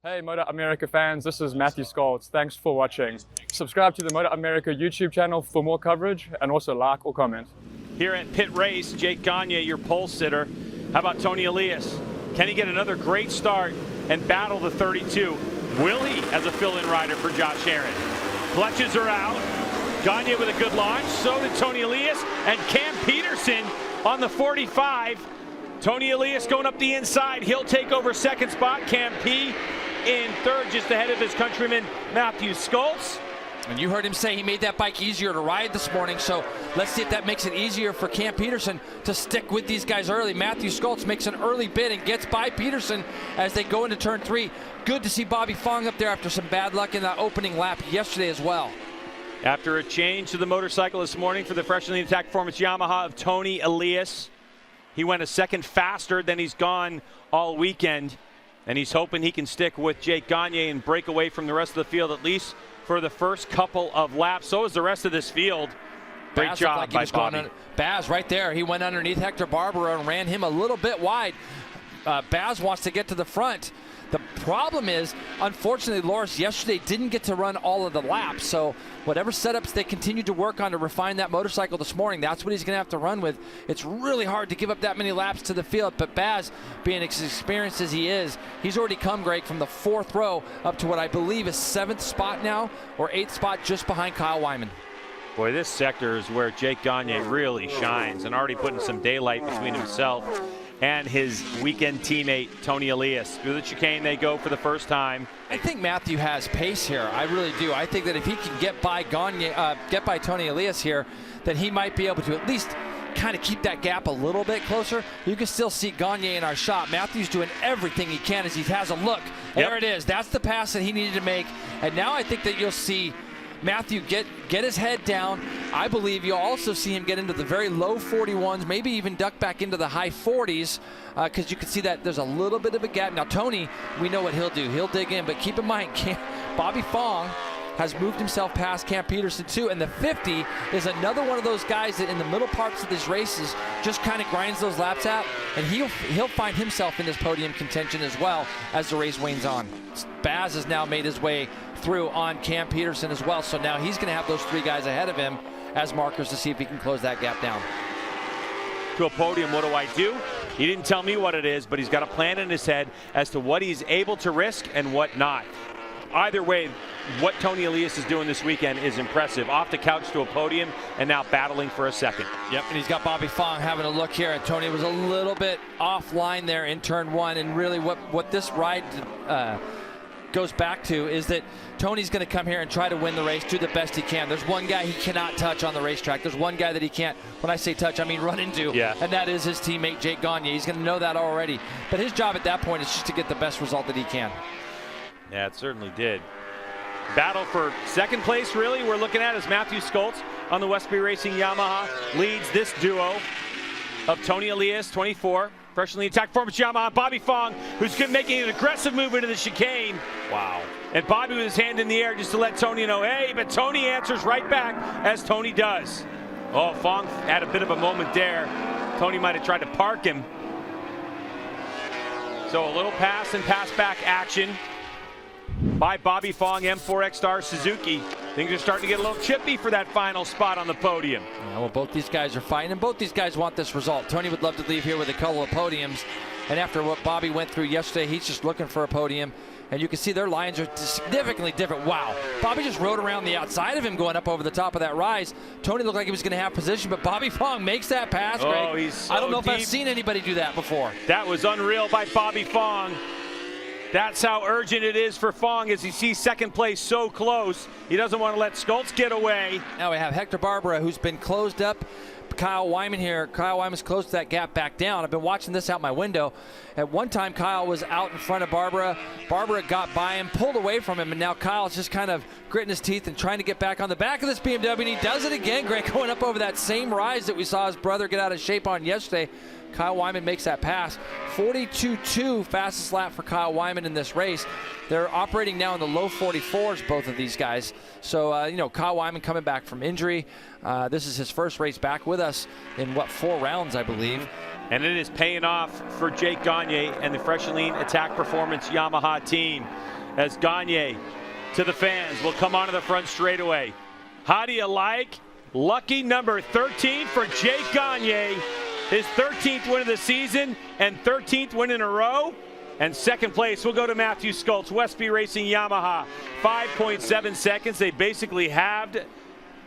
Hey MotoAmerica fans, this is Matthew Skoltz. Thanks for watching. Subscribe to the MotoAmerica YouTube channel for more coverage and also like or comment. Here at Pitt Race, Jake Gagne, your pole sitter. How about Toni Elias? Can he get another great start and battle the 32? Will he as a fill-in rider for Josh Aaron? Clutches are out. Gagne with a good launch. So did Toni Elias and Cam Peterson on the 45. Toni Elias going up the inside. He'll take over second spot. Cam P in third, just ahead of his countryman Matthew Skoltz. And you heard him say he made that bike easier to ride this morning, so let's see if that makes it easier for Cam Peterson to stick with these guys early. Matthew Skoltz makes an early bid and gets by Peterson as they go into turn 3. Good to see Bobby Fong up there after some bad luck in that opening lap yesterday as well. After a change to the motorcycle this morning for the freshly attack performance Yamaha of Toni Elias, he went a second faster than he's gone all weekend. And he's hoping he can stick with Jake Gagne and break away from the rest of the field, at least for the first couple of laps. So is the rest of this field. Great job by Bobby. Baz right there. He went underneath Hector Barbera and ran him a little bit wide. Baz wants to get to the front. The problem is, unfortunately, Loris yesterday didn't get to run all of the laps. So whatever setups they continue to work on to refine that motorcycle this morning, that's what he's going to have to run with. It's really hard to give up that many laps to the field. But Baz, being as experienced as he is, he's already come, Greg, from the 4th row up to what I believe is 7th spot now, or 8th spot just behind Kyle Wyman. Boy, this sector is where Jake Gagne really shines and already putting some daylight between himself and his weekend teammate, Toni Elias. Through the chicane they go for the first time. I think Matthew has pace here. I really do. I think that if he can get by Toni Elias here, that he might be able to at least kind of keep that gap a little bit closer. You can still see Gagne in our shot. Matthew's doing everything he can as he has a look. There it is. That's the pass that he needed to make. And now I think that you'll see Matthew get his head down. I believe you'll also see him get into the very low 41s, maybe even duck back into the high 40s, because you can see that there's a little bit of a gap. Now, Toni, we know what he'll do. He'll dig in, but keep in mind, Bobby Fong has moved himself past Cam Peterson too, and the 50 is another one of those guys that in the middle parts of these races just kind of grinds those laps out, and he'll find himself in this podium contention as well as the race wanes on. Baz has now made his way through on Cam Peterson as well, so now he's going to have those 3 guys ahead of him as markers to see if he can close that gap down. To a podium, what do I do? He didn't tell me what it is, but he's got a plan in his head as to what he's able to risk and what not. Either way, what Toni Elias is doing this weekend is impressive. Off the couch to a podium and now battling for a second. Yep, and he's got Bobby Fong having a look here, and Toni was a little bit offline there in turn 1, and really what this ride goes back to is that Tony's going to come here and try to win the race, do the best he can. There's one guy he cannot touch on the racetrack. There's one guy that he can't, when I say touch, I mean run into, and that is his teammate Jake Gagne. He's going to know that already. But his job at that point is just to get the best result that he can. Yeah, it certainly did. Battle for second place, really, we're looking at is Matthew Skoltz on the Westby Racing Yamaha leads this duo of Toni Elias, 24. Freshly attack performance Yamaha, Bobby Fong, who's making an aggressive move into the chicane. Wow. And Bobby with his hand in the air just to let Toni know, hey, but Toni answers right back as Toni does. Oh, Fong had a bit of a moment there. Toni might have tried to park him. So a little pass and pass back action by Bobby Fong, M4X Star Suzuki. Things are starting to get a little chippy for that final spot on the podium. Yeah, well, both these guys are fighting, and both these guys want this result. Toni would love to leave here with a couple of podiums, and after what Bobby went through yesterday, he's just looking for a podium. And you can see their lines are significantly different. Wow. Bobby just rode around the outside of him going up over the top of that rise. Toni looked like he was going to have position, but Bobby Fong makes that pass, Greg. Oh, he's so I don't know deep. if I've seen anybody do that before. That was unreal by Bobby Fong. That's how urgent it is for Fong as he sees second place so close. He doesn't want to let Skoltz get away. Now we have Hector Barbera, who's been closed up. Kyle Wyman here. Kyle Wyman's closed that gap back down. I've been watching this out my window. At one time, Kyle was out in front of Barbera. Barbera got by him, pulled away from him, and now Kyle's just kind of gritting his teeth and trying to get back on the back of this BMW, and he does it again, Greg, going up over that same rise that we saw his brother get out of shape on yesterday. Kyle Wyman makes that pass. 42.2 fastest lap for Kyle Wyman in this race. They're operating now in the low 44s, both of these guys. So, you know, Kyle Wyman coming back from injury. This is his first race back with us in, 4 rounds, I believe. And it is paying off for Jake Gagne and the Freshly Attack Performance Yamaha team. as Gagne to the fans will come onto the front straightaway. How do you like lucky number 13 for Jake Gagne? His 13th win of the season and 13th win in a row. And second place will go to Matthew Skoltz, Westby Racing Yamaha. 5.7 seconds. They basically halved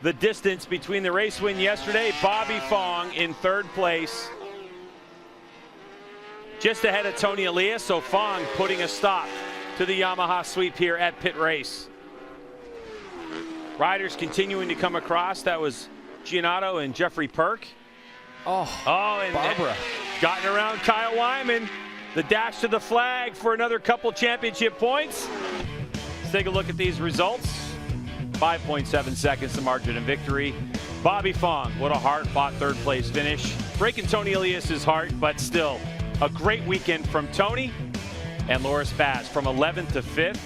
the distance between the race win yesterday. Bobby Fong in third place, just ahead of Tony Elias. So Fong putting a stop to the Yamaha sweep here at Pitt Race. Riders continuing to come across. That was Giannato and Jeffrey Perk. And Barbara. Gotten around Kyle Wyman. The dash to the flag for another couple championship points. Let's take a look at these results. 5.7 seconds the margin of victory. Bobby Fong, what a hard-fought third-place finish. Breaking Tony Elias's heart, but still a great weekend from Tony. And Loris Baz from 11th to 5th.